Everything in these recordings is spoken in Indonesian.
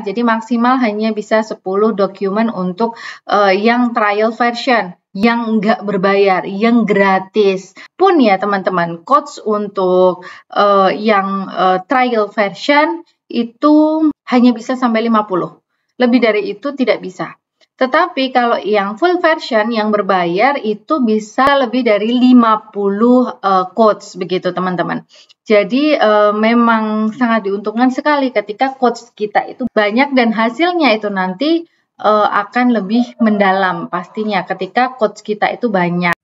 Jadi maksimal hanya bisa 10 dokumen untuk yang trial version, yang nggak berbayar, yang gratis. Pun ya teman-teman, codes untuk yang trial version itu hanya bisa sampai 50. Lebih dari itu tidak bisa. Tetapi kalau yang full version yang berbayar itu bisa lebih dari 50 codes begitu teman-teman. Jadi memang sangat diuntungkan sekali ketika codes kita itu banyak dan hasilnya itu nanti akan lebih mendalam pastinya ketika codes kita itu banyak.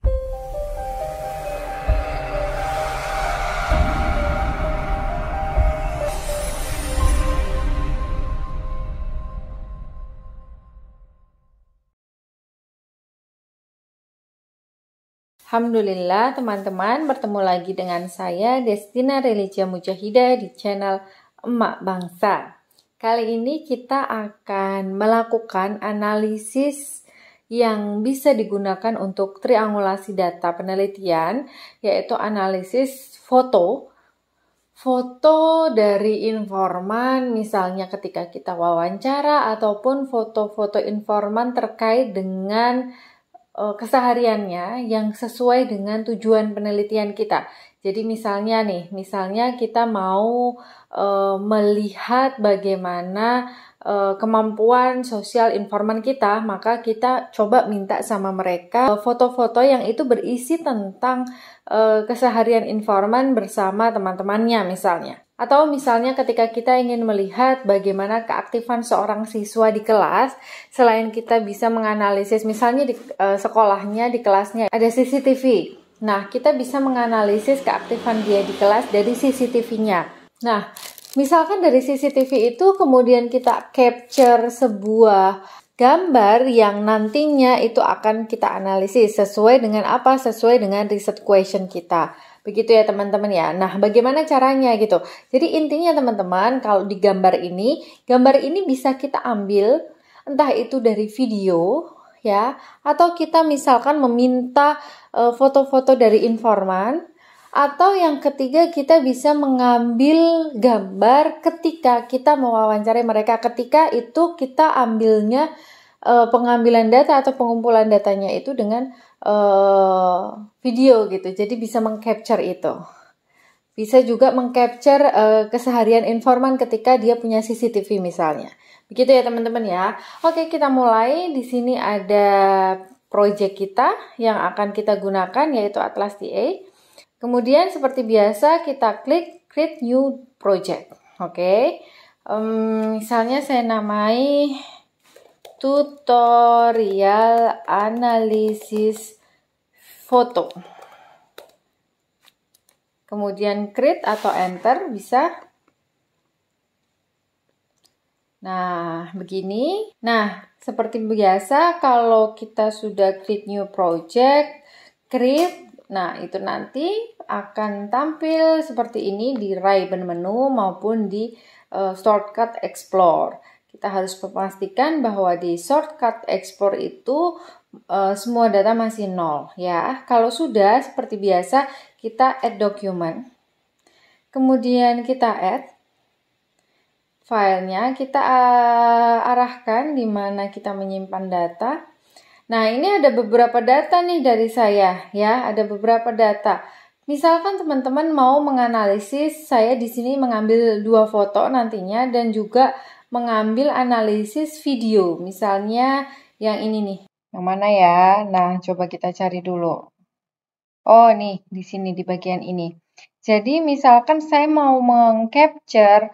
Alhamdulillah teman-teman, bertemu lagi dengan saya Destina Religia Mujahidah di channel Emak Bangsa. Kali ini kita akan melakukan analisis yang bisa digunakan untuk triangulasi data penelitian, yaitu analisis foto dari informan, misalnya ketika kita wawancara, ataupun foto-foto informan terkait dengan kesehariannya yang sesuai dengan tujuan penelitian kita. Jadi misalnya kita mau melihat bagaimana kemampuan sosial informan kita, maka kita coba minta sama mereka foto-foto yang itu berisi tentang keseharian informan bersama teman-temannya misalnya. Atau misalnya ketika kita ingin melihat bagaimana keaktifan seorang siswa di kelas, selain kita bisa menganalisis misalnya di sekolahnya, di kelasnya ada CCTV. Nah, kita bisa menganalisis keaktifan dia di kelas dari CCTV-nya. Nah, misalkan dari CCTV itu kemudian kita capture sebuah gambar yang nantinya itu akan kita analisis sesuai dengan apa? Sesuai dengan research question kita. Begitu ya teman-teman ya. Nah, bagaimana caranya gitu? Jadi intinya teman-teman, kalau di gambar ini bisa kita ambil entah itu dari video ya, atau kita misalkan meminta foto-foto dari informan, atau yang ketiga kita bisa mengambil gambar ketika kita mewawancarai mereka. Ketika itu kita ambilnya pengambilan data atau pengumpulan datanya itu dengan video gitu. Jadi bisa mengcapture itu. Bisa juga mengcapture keseharian informan ketika dia punya CCTV misalnya. Begitu ya teman-teman ya. Oke, kita mulai. Di sini ada project kita yang akan kita gunakan yaitu Atlas TA. Kemudian seperti biasa kita klik create new project. Oke. Misalnya saya namai tutorial analisis foto. Kemudian create atau enter bisa. Nah, begini. Nah, seperti biasa kalau kita sudah create new project, create, nah itu nanti akan tampil seperti ini di ribbon menu maupun di shortcut explore. Kita harus memastikan bahwa di shortcut explore itu semua data masih 0 ya. Kalau sudah seperti biasa kita add document. Kemudian kita add filenya, kita arahkan di mana kita menyimpan data. Nah, ini ada beberapa data nih dari saya ya, ada beberapa data. Misalkan teman-teman mau menganalisis, saya di sini mengambil 2 foto nantinya dan juga mengambil analisis video, misalnya yang ini nih. Yang mana ya? Nah, coba kita cari dulu. Oh, nih, di sini di bagian ini. Jadi, misalkan saya mau mengcapture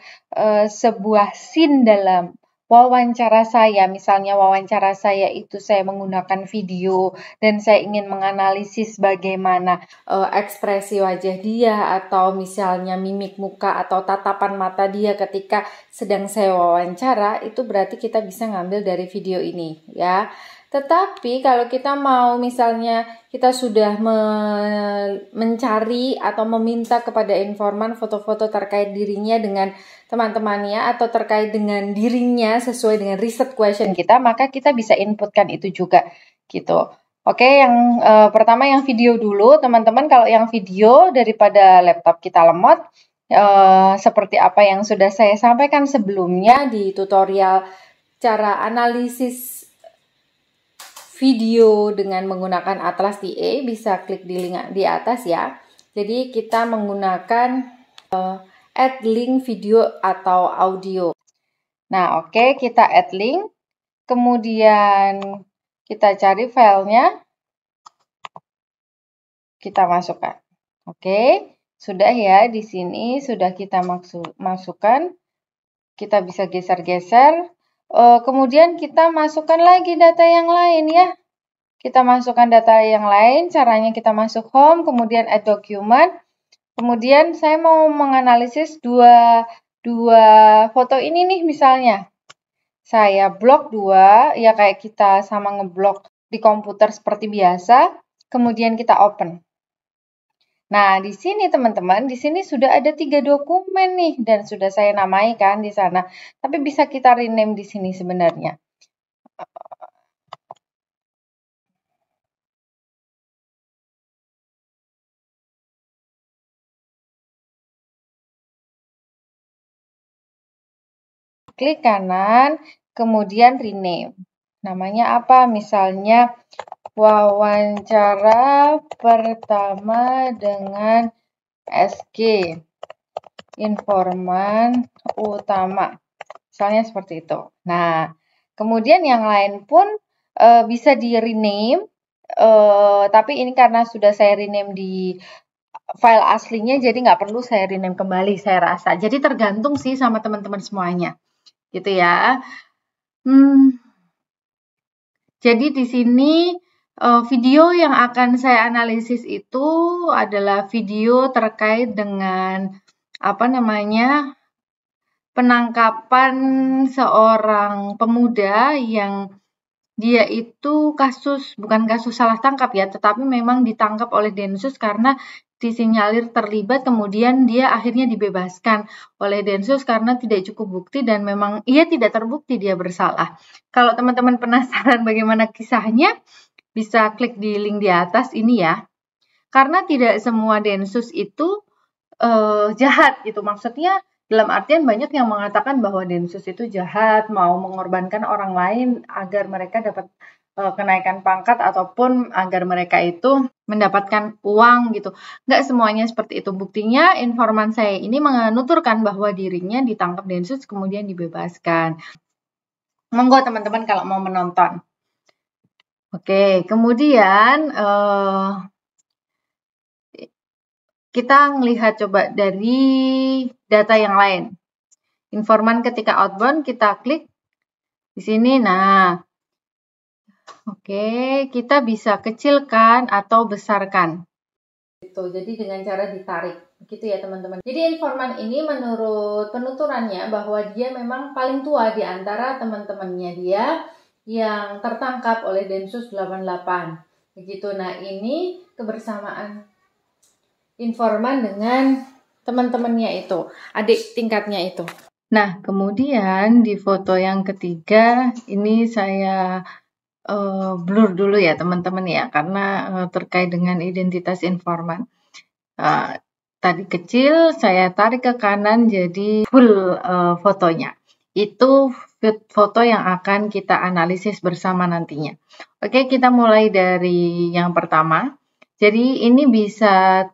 sebuah scene dalam wawancara saya, misalnya wawancara saya itu saya menggunakan video dan saya ingin menganalisis bagaimana ekspresi wajah dia atau misalnya mimik muka atau tatapan mata dia ketika sedang saya wawancara, itu berarti kita bisa ngambil dari video ini ya. Tetapi kalau kita mau misalnya kita sudah mencari atau meminta kepada informan foto-foto terkait dirinya dengan teman-temannya atau terkait dengan dirinya sesuai dengan research question kita, maka kita bisa inputkan itu juga gitu. Oke, yang pertama yang video dulu teman-teman. Kalau yang video daripada laptop kita lemot, seperti apa yang sudah saya sampaikan sebelumnya di tutorial cara analisis video dengan menggunakan Atlas DA, bisa klik di link di atas ya. Jadi kita menggunakan add link video atau audio. Nah, oke, kita add link. Kemudian kita cari filenya. Kita masukkan. Oke, sudah ya, di sini sudah kita masukkan. Kita bisa geser-geser. Kemudian kita masukkan lagi data yang lain ya. Kita masukkan data yang lain, caranya kita masuk home, kemudian add document. Kemudian saya mau menganalisis dua foto ini nih misalnya. Saya blok 2, ya kayak kita sama ngeblok di komputer seperti biasa. Kemudian kita open. Nah, di sini teman-teman, di sini sudah ada 3 dokumen nih dan sudah saya namai kan di sana. Tapi bisa kita rename di sini sebenarnya. Klik kanan, kemudian rename. Namanya apa? Misalnya wawancara pertama dengan SG, informan utama. Misalnya seperti itu. Nah, kemudian yang lain pun bisa di rename, tapi ini karena sudah saya rename di file aslinya, jadi nggak perlu saya rename kembali, saya rasa. Jadi tergantung sih sama teman-teman semuanya, gitu ya. Jadi di sini video yang akan saya analisis itu adalah video terkait dengan penangkapan seorang pemuda yang dia itu bukan kasus salah tangkap ya, tetapi memang ditangkap oleh Densus karena disinyalir terlibat, kemudian dia akhirnya dibebaskan oleh Densus karena tidak cukup bukti dan memang ia tidak terbukti dia bersalah. Kalau teman-teman penasaran bagaimana kisahnya, bisa klik di link di atas ini ya. Karena tidak semua Densus itu jahat gitu, maksudnya dalam artian banyak yang mengatakan bahwa Densus itu jahat, mau mengorbankan orang lain agar mereka dapat kenaikan pangkat ataupun agar mereka itu mendapatkan uang gitu. Nggak semuanya seperti itu. Buktinya informan saya ini menuturkan bahwa dirinya ditangkap Densus kemudian dibebaskan. Monggo teman-teman kalau mau menonton. Oke, kemudian kita melihat coba dari data yang lain. Informan ketika outbound, kita klik di sini. Nah, oke, kita bisa kecilkan atau besarkan. Jadi dengan cara ditarik, gitu ya teman-teman. Jadi informan ini menurut penuturannya bahwa dia memang paling tua di antara teman-temannya dia yang tertangkap oleh Densus 88. Begitu. Nah, ini kebersamaan informan dengan teman-temannya itu, adik tingkatnya itu. Nah, kemudian di foto yang ketiga ini saya blur dulu ya teman-teman ya, karena terkait dengan identitas informan. Tadi kecil, saya tarik ke kanan jadi full fotonya. Itu foto yang akan kita analisis bersama nantinya. Oke, kita mulai dari yang pertama. Jadi ini bisa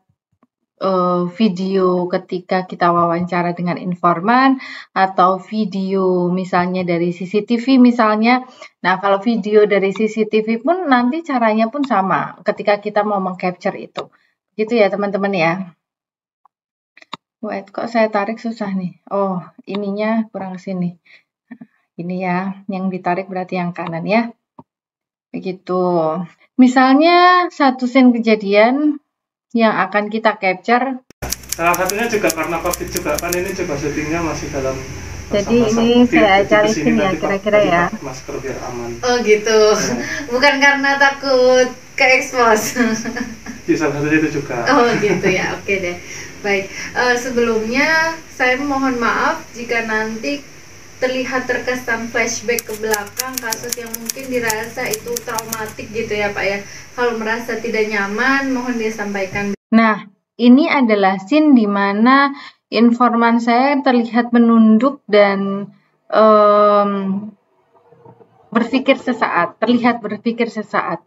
video ketika kita wawancara dengan informan atau video misalnya dari CCTV misalnya. Nah, kalau video dari CCTV pun nanti caranya pun sama ketika kita mau meng-capture itu. Gitu ya teman-teman ya. Wait, kok saya tarik susah nih. Oh, ininya kurang sini. Ini ya, yang ditarik berarti yang kanan ya. Begitu. Misalnya satu scene kejadian yang akan kita capture. Salah satunya juga karena COVID juga kan, ini juga syutingnya masih dalam jadi ini saya cari sini ya kira-kira ya. Masker biar aman. Oh gitu. Ya. Bukan karena takut ke expose. Ya, salah satunya itu juga. Oh gitu ya. Oke deh. Baik. Sebelumnya saya mohon maaf jika nanti terlihat terkesan flashback ke belakang kasus yang mungkin dirasa itu traumatik gitu ya Pak ya. Kalau merasa tidak nyaman mohon disampaikan. Nah, ini adalah scene di mana informan saya terlihat menunduk dan berpikir sesaat, terlihat berpikir sesaat.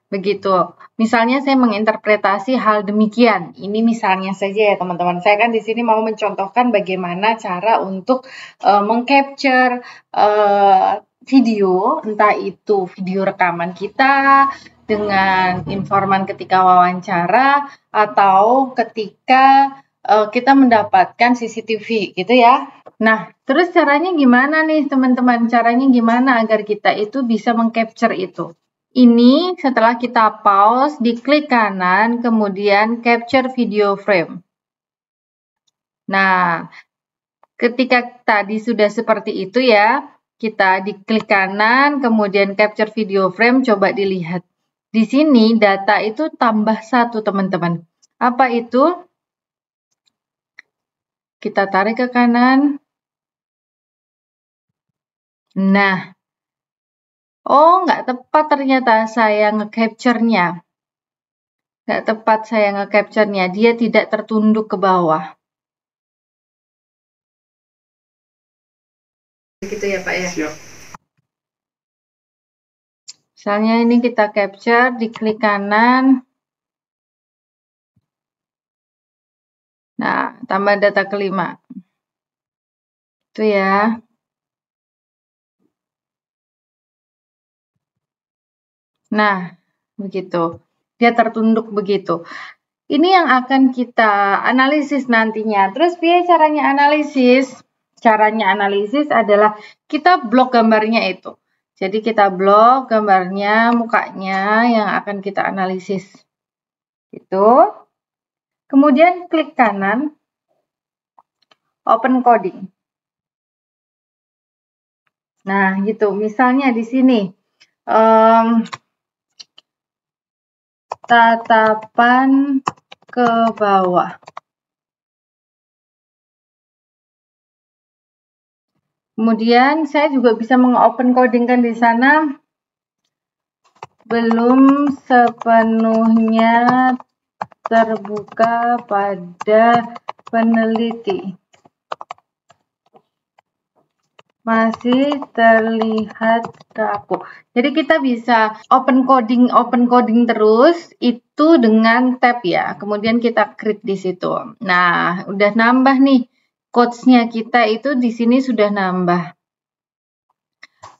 Begitu. Misalnya saya menginterpretasi hal demikian. Ini misalnya saja ya teman-teman. Saya kan di sini mau mencontohkan bagaimana cara untuk mengcapture video, entah itu video rekaman kita dengan informan ketika wawancara atau ketika kita mendapatkan CCTV gitu ya. Nah, terus caranya gimana nih teman-teman? Caranya gimana agar kita itu bisa mengcapture itu? Ini setelah kita pause, diklik kanan, kemudian capture video frame. Nah, ketika tadi sudah seperti itu ya, kita diklik kanan, kemudian capture video frame, coba dilihat. Di sini data itu tambah 1 teman-teman. Apa itu? Kita tarik ke kanan. Nah, oh, nggak tepat ternyata saya nge-capture-nya. Nggak tepat saya nge-capture-nya. Dia tidak tertunduk ke bawah. Gitu ya Pak ya? Siap. Misalnya ini kita capture, diklik kanan. Nah, tambah data kelima. Itu ya. Nah, begitu. Dia tertunduk begitu. Ini yang akan kita analisis nantinya. Terus biar caranya analisis? Caranya analisis adalah kita blok gambarnya itu. Jadi kita blok gambarnya, mukanya yang akan kita analisis. Gitu. Kemudian klik kanan, open coding. Nah, gitu. Misalnya di sini. Tatapan ke bawah. Kemudian saya juga bisa meng-open codingkan di sana. Belum sepenuhnya terbuka pada peneliti. Masih terlihat kaku. Jadi kita bisa open coding terus itu dengan tab ya. Kemudian kita create di situ. Nah, udah nambah nih quotes-nya kita itu di sini sudah nambah.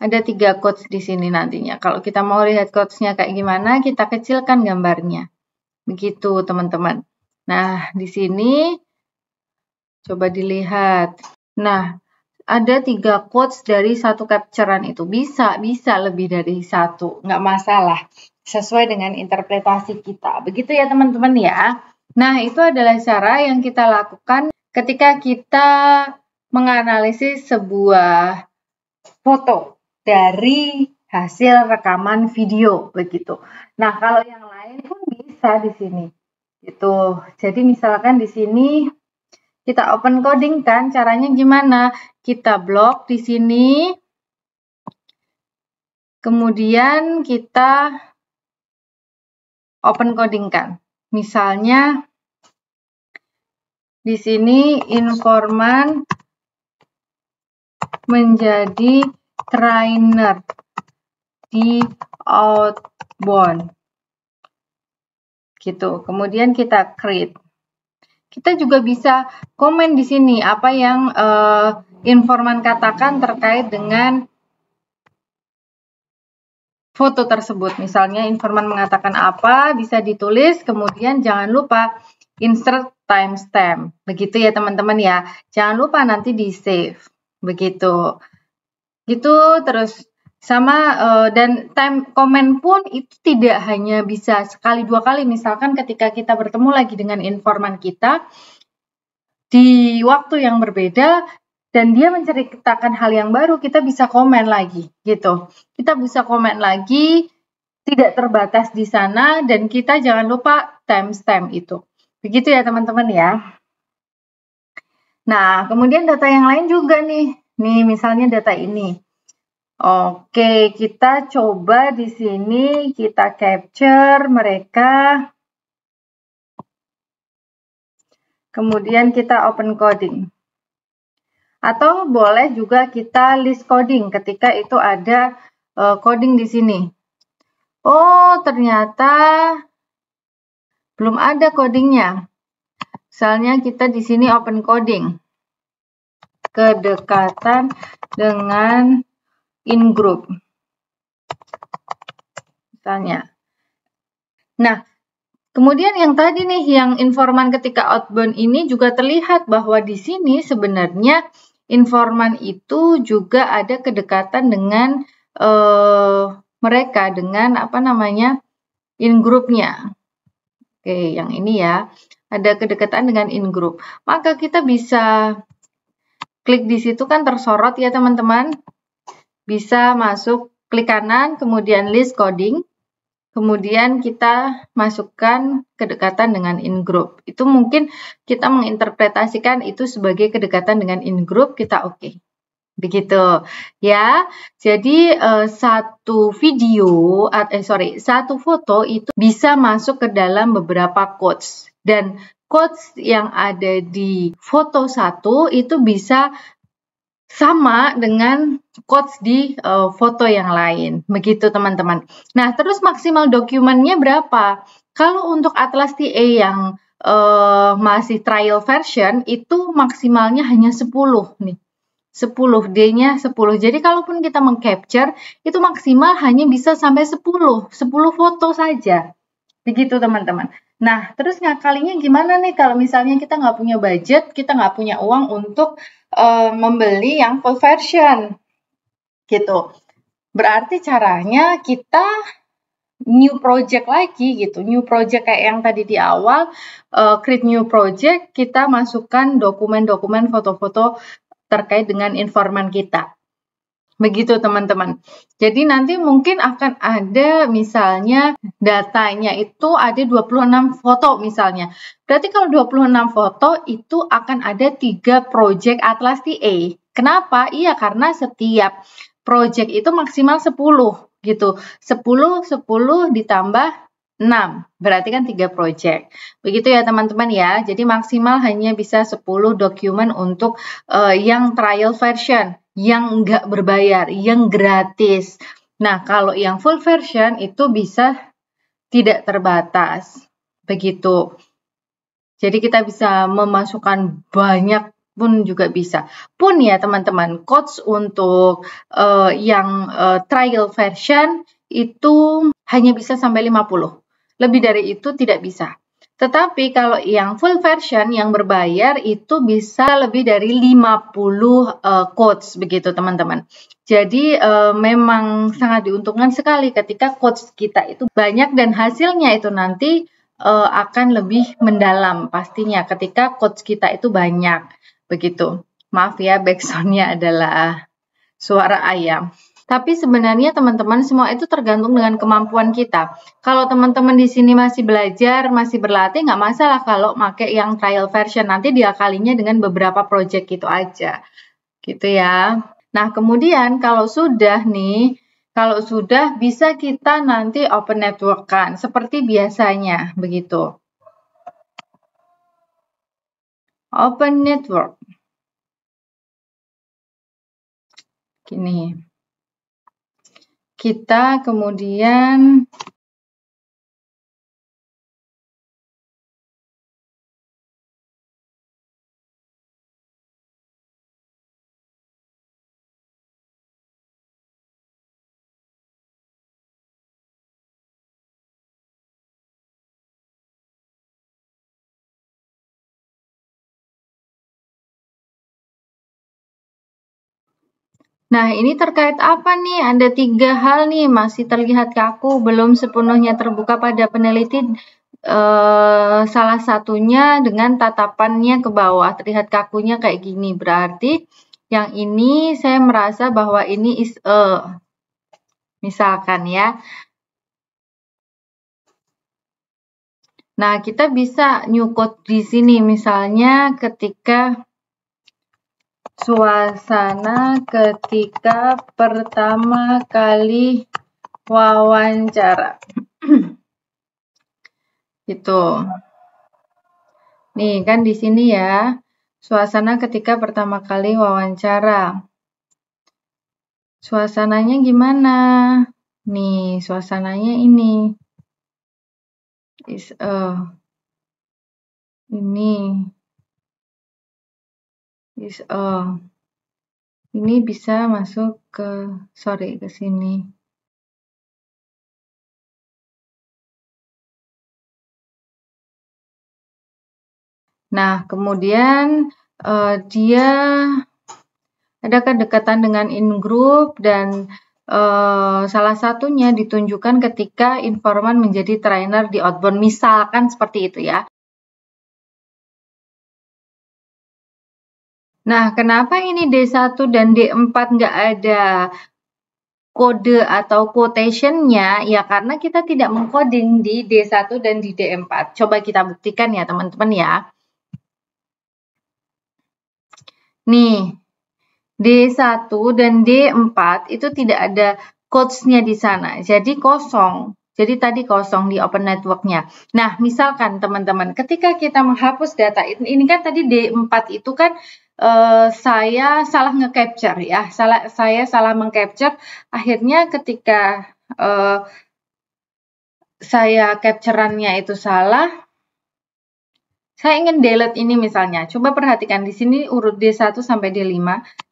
Ada 3 quotes di sini nantinya. Kalau kita mau lihat quotes-nya kayak gimana, kita kecilkan gambarnya. Begitu, teman-teman. Nah, di sini coba dilihat. Nah, ada 3 quotes dari satu capturean itu. Bisa lebih dari 1. Nggak masalah. Sesuai dengan interpretasi kita. Begitu ya teman-teman ya. Nah, itu adalah cara yang kita lakukan ketika kita menganalisis sebuah foto dari hasil rekaman video. Begitu. Nah, kalau yang lain pun bisa di sini. Gitu. Jadi misalkan di sini kita open coding kan, caranya gimana? Kita blok di sini, kemudian kita open coding kan. Misalnya di sini informan menjadi trainer di outbound. Gitu. Kemudian kita create. Kita juga bisa komen di sini apa yang informan katakan terkait dengan foto tersebut. Misalnya informan mengatakan apa, bisa ditulis, kemudian jangan lupa insert timestamp. Begitu ya teman-teman ya. Jangan lupa nanti di save. Begitu. Gitu terus sama dan time comment pun itu tidak hanya bisa sekali 2 kali. Misalkan ketika kita bertemu lagi dengan informan kita di waktu yang berbeda dan dia menceritakan hal yang baru, kita bisa komen lagi gitu. Kita bisa komen lagi, tidak terbatas di sana, dan kita jangan lupa timestamp itu. Begitu ya teman-teman ya. Nah, kemudian data yang lain juga nih. Nih misalnya data ini. Oke, kita coba di sini kita capture mereka. Kemudian kita open coding. Atau boleh juga kita list coding ketika itu ada coding di sini. Oh, ternyata belum ada codingnya. Misalnya kita di sini open coding. Kedekatan dengan in-group. Misalnya. Nah, kemudian yang tadi nih, yang informan ketika outbound ini juga terlihat bahwa di sini sebenarnya informan itu juga ada kedekatan dengan mereka, dengan apa namanya, in-group-nya. Oke, yang ini ya, ada kedekatan dengan in-group. Maka kita bisa klik di situ kan tersorot ya teman-teman. Bisa masuk, klik kanan, kemudian list coding. Kemudian kita masukkan kedekatan dengan in-group. Itu mungkin kita menginterpretasikan itu sebagai kedekatan dengan in-group, kita oke. Begitu ya. Jadi satu foto itu bisa masuk ke dalam beberapa quotes. Dan quotes yang ada di foto satu itu bisa sama dengan quotes di foto yang lain. Begitu teman-teman. Nah, terus maksimal dokumennya berapa? Kalau untuk Atlas TA yang masih trial version itu maksimalnya hanya 10 nih. 10, D-nya 10. Jadi kalaupun kita mengcapture itu maksimal hanya bisa sampai 10 foto saja. Begitu teman-teman. Nah, terus ngakalinya gimana nih kalau misalnya kita nggak punya budget, kita nggak punya uang untuk membeli yang full version, gitu. Berarti caranya kita new project lagi gitu, new project kayak yang tadi di awal, create new project, kita masukkan dokumen-dokumen foto-foto terkait dengan informan kita. Begitu teman-teman. Jadi nanti mungkin akan ada misalnya datanya itu ada 26 foto misalnya. Berarti kalau 26 foto itu akan ada 3 project Atlas TA. Kenapa? Iya karena setiap project itu maksimal 10 gitu. 10 ditambah 6. Berarti kan 3 project. Begitu ya teman-teman ya. Jadi maksimal hanya bisa 10 dokumen untuk yang trial version, yang nggak berbayar, yang gratis. Nah, kalau yang full version itu bisa tidak terbatas. Begitu. Jadi kita bisa memasukkan banyak pun juga bisa. Pun ya teman-teman, quotes untuk yang trial version itu hanya bisa sampai 50. Lebih dari itu tidak bisa. Tetapi kalau yang full version yang berbayar itu bisa lebih dari 50 quotes begitu teman-teman. Jadi memang sangat diuntungkan sekali ketika quotes kita itu banyak dan hasilnya itu nanti akan lebih mendalam pastinya ketika quotes kita itu banyak. Begitu. Maaf ya backsound-nya adalah suara ayam. Tapi sebenarnya teman-teman semua itu tergantung dengan kemampuan kita. Kalau teman-teman di sini masih belajar, masih berlatih, nggak masalah kalau pakai yang trial version. Nanti diakalinya dengan beberapa project gitu aja. Gitu ya. Nah, kemudian kalau sudah nih, kalau sudah bisa kita nanti open network-kan seperti biasanya, begitu. Open network. Gini. Kita kemudian nah, ini terkait apa nih? Ada 3 hal nih, masih terlihat kaku, belum sepenuhnya terbuka pada peneliti. Salah satunya dengan tatapannya ke bawah, terlihat kakunya kayak gini. Berarti yang ini saya merasa bahwa ini is a. Misalkan ya. Nah, kita bisa new code di sini. Misalnya ketika suasana ketika pertama kali wawancara. Gitu. Nih kan di sini ya, suasana ketika pertama kali wawancara. Suasananya gimana? Nih, suasananya ini. Ini bisa masuk ke sini. Nah, kemudian dia ada kedekatan dengan in-group dan salah satunya ditunjukkan ketika informan menjadi trainer di outbound. Misalkan seperti itu ya. Nah, kenapa ini D1 dan D4 nggak ada kode atau quotation-nya? Ya, karena kita tidak mengcoding di D1 dan di D4. Coba kita buktikan ya, teman-teman ya. Nih, D1 dan D4 itu tidak ada codes-nya di sana. Jadi kosong. Jadi tadi kosong di open network-nya. Nah, misalkan teman-teman, ketika kita menghapus data, ini kan tadi D4 itu kan saya salah nge-capture ya. Saya salah meng-capture. Akhirnya ketika saya capture-annya itu salah, saya ingin delete ini misalnya. Coba perhatikan di sini urut D1 sampai D5.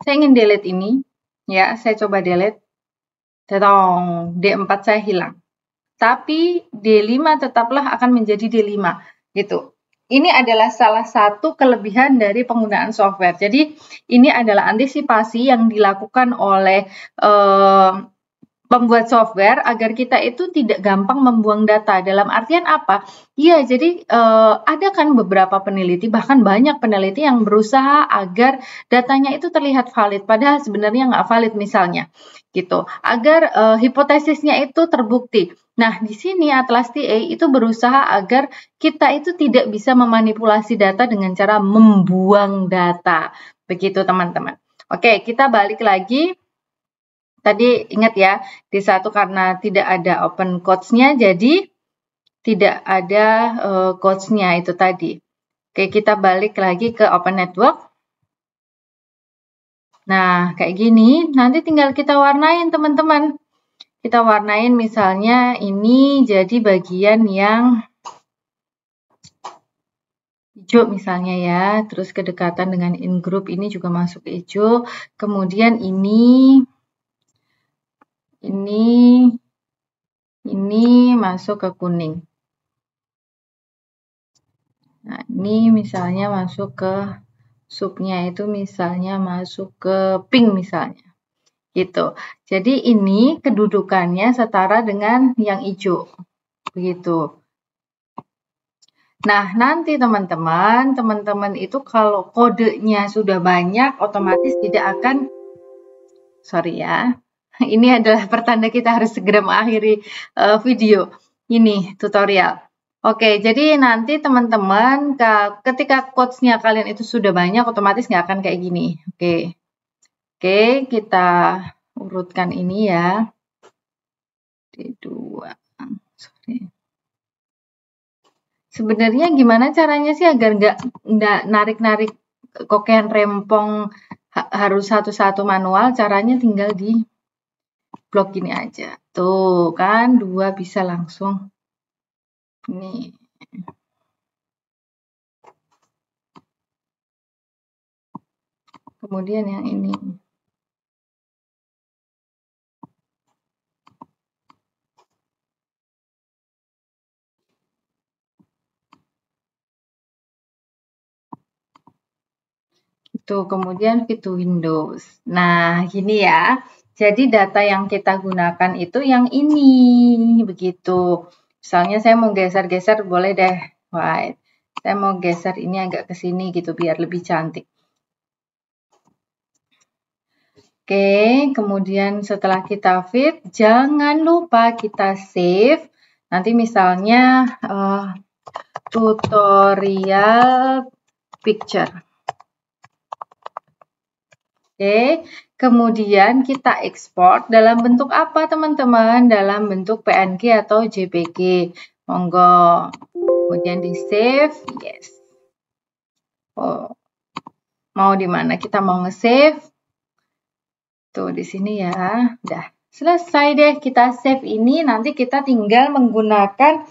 Saya ingin delete ini. Ya, saya coba delete. Tetong, D4 saya hilang. Tapi D5 tetaplah akan menjadi D5. Gitu. Ini adalah salah satu kelebihan dari penggunaan software. Jadi, ini adalah antisipasi yang dilakukan oleh pembuat software agar kita itu tidak gampang membuang data. Dalam artian apa? Ya, jadi ada kan beberapa peneliti, bahkan banyak peneliti yang berusaha agar datanya itu terlihat valid, padahal sebenarnya nggak valid misalnya, gitu. Agar hipotesisnya itu terbukti. Nah, di sini Atlas TA itu berusaha agar kita itu tidak bisa memanipulasi data dengan cara membuang data. Begitu, teman-teman. Oke, kita balik lagi. Tadi ingat ya, D1 karena tidak ada open codes-nya, jadi tidak ada codes-nya itu tadi. Oke, kita balik lagi ke open network. Nah, kayak gini, nanti tinggal kita warnain teman-teman. Kita warnain misalnya ini jadi bagian yang hijau misalnya ya, terus kedekatan dengan in-group ini juga masuk hijau, kemudian ini masuk ke kuning. Nah, ini misalnya masuk ke subnya itu misalnya masuk ke pink misalnya. Gitu. Jadi ini kedudukannya setara dengan yang hijau. Begitu. Nah, nanti teman-teman itu kalau kodenya sudah banyak otomatis tidak akan, sorry ya. Ini adalah pertanda kita harus segera mengakhiri video ini tutorial. Oke, jadi nanti teman-teman ketika codes-nya kalian itu sudah banyak, otomatis nggak akan kayak gini. Oke, kita urutkan ini ya. D2. Sorry. Sebenarnya gimana caranya sih agar nggak narik-narik kokean rempong harus satu-satu manual? Caranya tinggal di blok gini aja. Tuh kan 2 bisa langsung. Ini. Kemudian yang ini. Itu kemudian fit to Windows. Nah, gini ya. Jadi data yang kita gunakan itu yang ini, begitu. Misalnya saya mau geser-geser, boleh deh. White. Saya mau geser ini agak ke sini gitu, biar lebih cantik. Oke, kemudian setelah kita fit, jangan lupa kita save. Nanti misalnya tutorial picture. Oke, kemudian kita ekspor dalam bentuk apa teman-teman? Dalam bentuk PNG atau JPG. Monggo. Kemudian di save, yes. Oh, mau di mana? Kita mau nge-save. Tuh di sini ya. Udah selesai deh kita save ini. Nanti kita tinggal menggunakan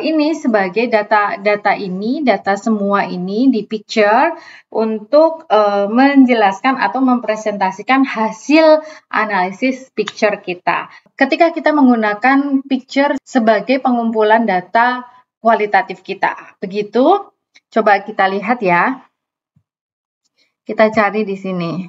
ini sebagai data semua ini di picture untuk menjelaskan atau mempresentasikan hasil analisis picture kita. Ketika kita menggunakan picture sebagai pengumpulan data kualitatif kita. Begitu. Coba kita lihat ya. Kita cari di sini.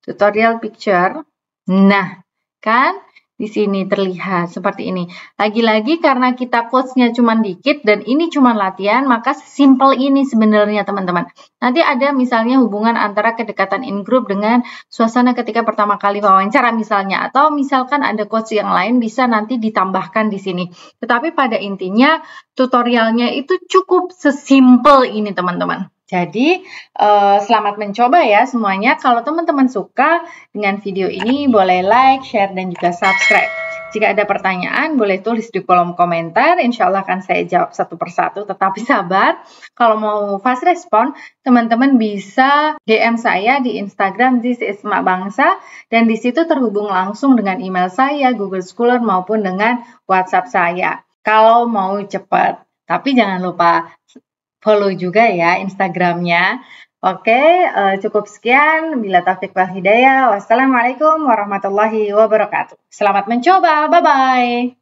Tutorial picture. Nah, kan di sini terlihat seperti ini. Lagi-lagi karena kita quotes-nya cuma dikit dan ini cuma latihan, maka simple ini sebenarnya teman-teman. Nanti ada misalnya hubungan antara kedekatan in group dengan suasana ketika pertama kali wawancara misalnya, atau misalkan ada quotes yang lain bisa nanti ditambahkan di sini. Tetapi pada intinya tutorialnya itu cukup sesimpel ini teman-teman. Jadi, selamat mencoba ya semuanya. Kalau teman-teman suka dengan video ini, boleh like, share, dan juga subscribe. Jika ada pertanyaan, boleh tulis di kolom komentar. Insya Allah akan saya jawab satu persatu, tetapi sabar. Kalau mau fast respon, teman-teman bisa DM saya di Instagram, This is Mak Bangsa. Dan di situ terhubung langsung dengan email saya, Google Scholar, maupun dengan WhatsApp saya. Kalau mau cepat. Tapi jangan lupa follow juga ya Instagramnya. Oke, cukup sekian. Bila taufik wal hidayah. Wassalamualaikum warahmatullahi wabarakatuh. Selamat mencoba. Bye-bye.